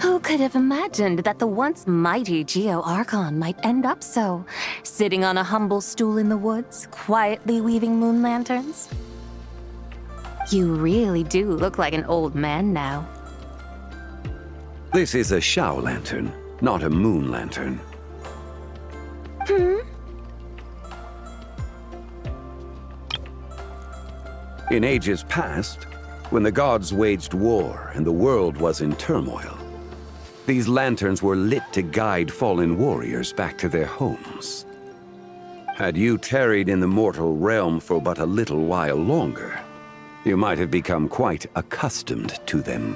Who could have imagined that the once mighty Archon might end up so, sitting on a humble stool in the woods, quietly weaving moon lanterns? You really do look like an old man now. This is a Shao lantern, not a moon lantern. In ages past, when the gods waged war and the world was in turmoil, these lanterns were lit to guide fallen warriors back to their homes. Had you tarried in the mortal realm for but a little while longer, you might have become quite accustomed to them.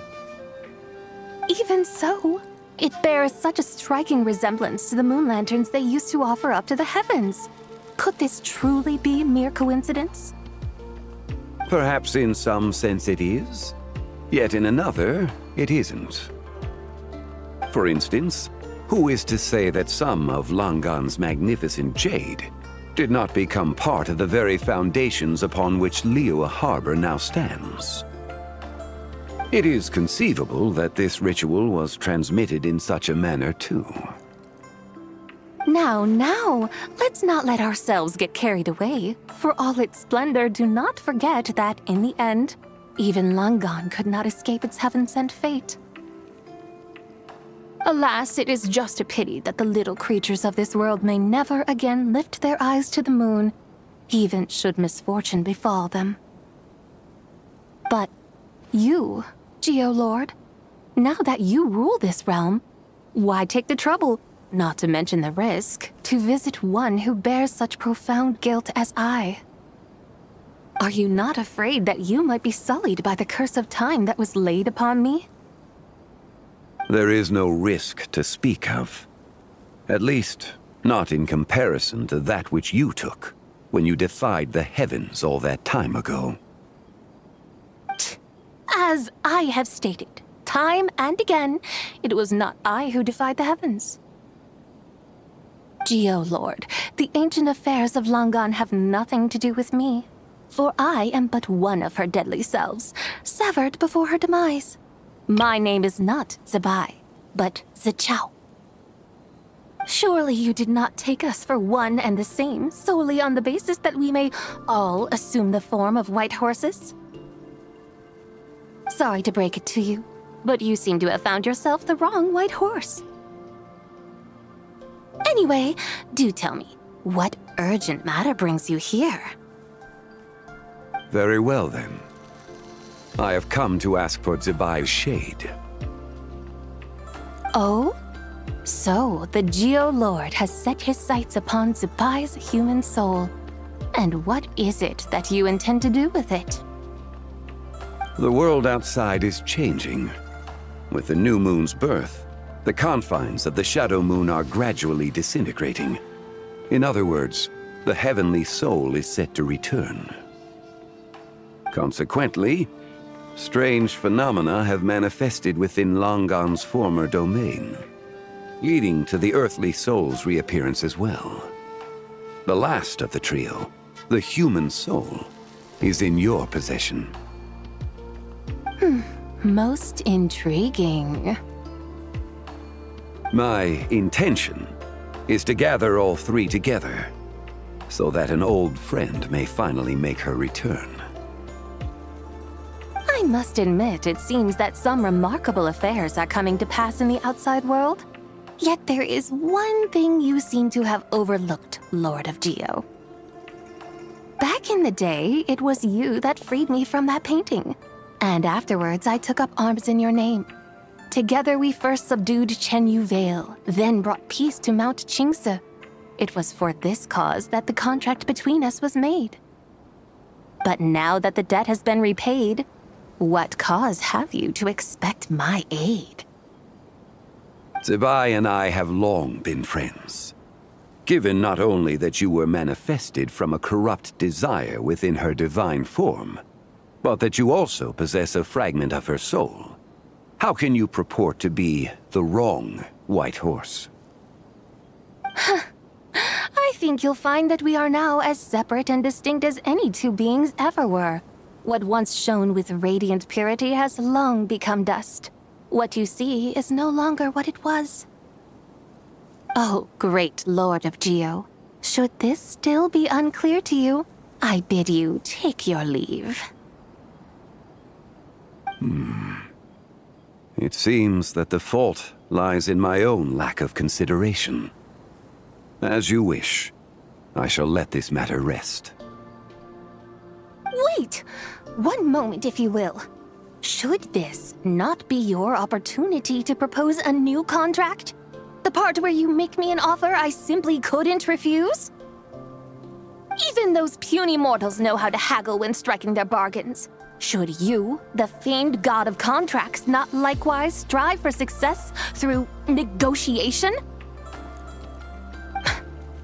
Even so, it bears such a striking resemblance to the moon lanterns they used to offer up to the heavens. Could this truly be mere coincidence? Perhaps in some sense it is, yet in another, it isn't. For instance, who is to say that some of Langan's magnificent jade did not become part of the very foundations upon which Liyue Harbor now stands? It is conceivable that this ritual was transmitted in such a manner too. Now, let's not let ourselves get carried away. For all its splendor, do not forget that, in the end, even Langan could not escape its heaven-sent fate. Alas, it is just a pity that the little creatures of this world may never again lift their eyes to the moon, even should misfortune befall them. But you, Geolord, now that you rule this realm, why take the trouble, not to mention the risk, to visit one who bears such profound guilt as I? Are you not afraid that you might be sullied by the curse of time that was laid upon me? There is no risk to speak of. At least, not in comparison to that which you took when you defied the heavens all that time ago. As I have stated, time and again, it was not I who defied the heavens. Geolord, the ancient affairs of Langan have nothing to do with me, for I am but one of her deadly selves, severed before her demise. My name is not ZIBAI, but Zichao. Surely you did not take us for one and the same solely on the basis that we may all assume the form of white horses? Sorry to break it to you, but you seem to have found yourself the wrong white horse. Anyway, do tell me, what urgent matter brings you here? Very well then. I have come to ask for ZIBAI's shade. Oh? So, the Geolord has set his sights upon ZIBAI's human soul. And what is it that you intend to do with it? The world outside is changing. With the new moon's birth, the confines of the shadow moon are gradually disintegrating. In other words, the heavenly soul is set to return. Consequently, strange phenomena have manifested within Langan's former domain, leading to the earthly soul's reappearance as well. The last of the trio, the human soul, is in your possession. Most intriguing. My intention is to gather all three together, so that an old friend may finally make her return. I must admit, it seems that some remarkable affairs are coming to pass in the outside world. Yet there is one thing you seem to have overlooked, Lord of Geo. Back in the day, it was you that freed me from that painting. And afterwards, I took up arms in your name. Together we first subdued Chenyu Vale, then brought peace to Mount Qingse. It was for this cause that the contract between us was made. But now that the debt has been repaid, what cause have you to expect my aid? ZIBAI and I have long been friends. Given not only that you were manifested from a corrupt desire within her divine form, but that you also possess a fragment of her soul, how can you purport to be the wrong white horse? I think you'll find that we are now as separate and distinct as any two beings ever were. What once shone with radiant purity has long become dust. What you see is no longer what it was. Oh, great Lord of Geo. Should this still be unclear to you, I bid you take your leave. It seems that the fault lies in my own lack of consideration. As you wish. I shall let this matter rest. Wait! One moment, if you will. Should this not be your opportunity to propose a new contract? The part where you make me an offer I simply couldn't refuse? Even those puny mortals know how to haggle when striking their bargains. Should you, the famed god of contracts, not likewise strive for success through negotiation?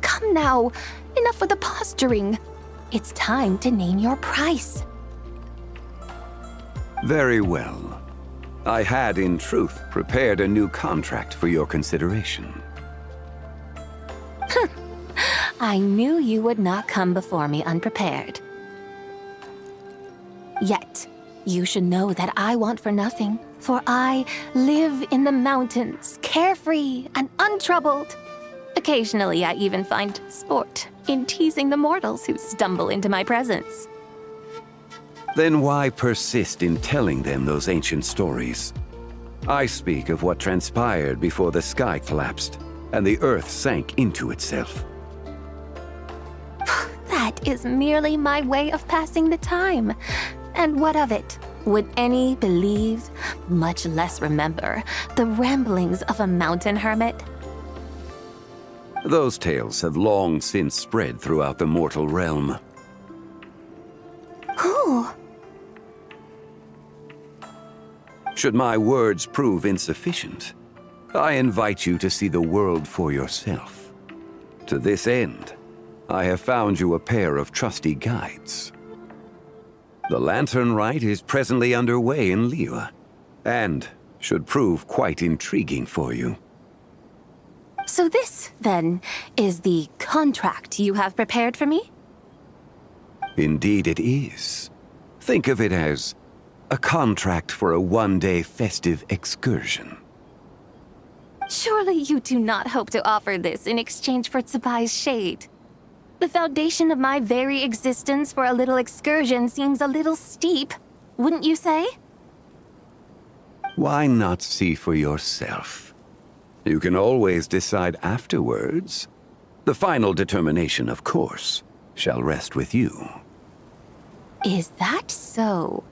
Come now, enough with the posturing. It's time to name your price. Very well. I had, in truth, prepared a new contract for your consideration. I knew you would not come before me unprepared. Yet, you should know that I want for nothing, for I live in the mountains, carefree and untroubled. Occasionally, I even find sport in teasing the mortals who stumble into my presence. Then why persist in telling them those ancient stories? I speak of what transpired before the sky collapsed and the earth sank into itself. That is merely my way of passing the time. And what of it? Would any believe, much less remember, the ramblings of a mountain hermit? Those tales have long since spread throughout the mortal realm. Who? Should my words prove insufficient, I invite you to see the world for yourself. To this end, I have found you a pair of trusty guides. The Lantern Rite is presently underway in Liyue, and should prove quite intriguing for you. So this, then, is the contract you have prepared for me? Indeed it is. Think of it as a contract for a one-day festive excursion. Surely you do not hope to offer this in exchange for ZIBAI's shade. The foundation of my very existence for a little excursion seems a little steep, wouldn't you say? Why not see for yourself? You can always decide afterwards. The final determination, of course, shall rest with you. Is that so?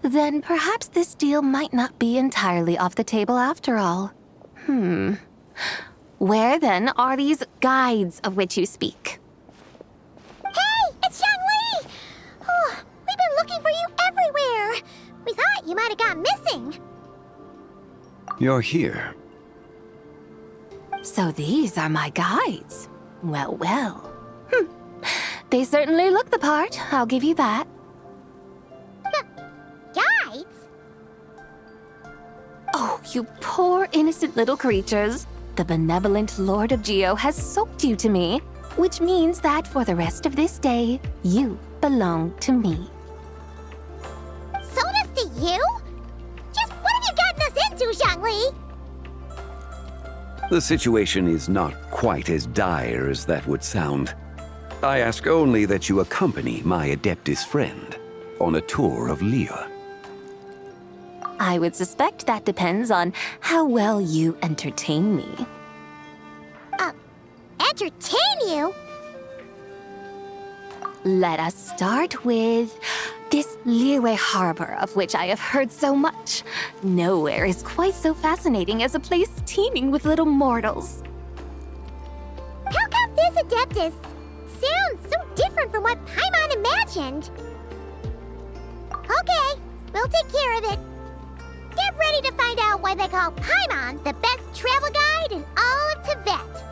Then perhaps this deal might not be entirely off the table after all. Where then are these guides of which you speak? Hey, it's Zhongli! Oh, we've been looking for you everywhere. We thought you might have gone missing. You're here. So these are my guides. Well, well. They certainly look the part, I'll give you that. Guides? Oh, you poor innocent little creatures. The benevolent Lord of Geo has soaked you to me, which means that for the rest of this day, you belong to me. Sold us to you? Just what have you gotten us into, Zhongli? The situation is not quite as dire as that would sound. I ask only that you accompany my Adeptus friend on a tour of Liyue. I would suspect that depends on how well you entertain me. Entertain you? Let us start with this Liyue harbor of which I have heard so much. Nowhere is quite so fascinating as a place teeming with little mortals. How come this Adeptus sounds so different from what Paimon imagined? Okay, we'll take care of it. Get ready to find out why they call Paimon the best travel guide in all of Tibet.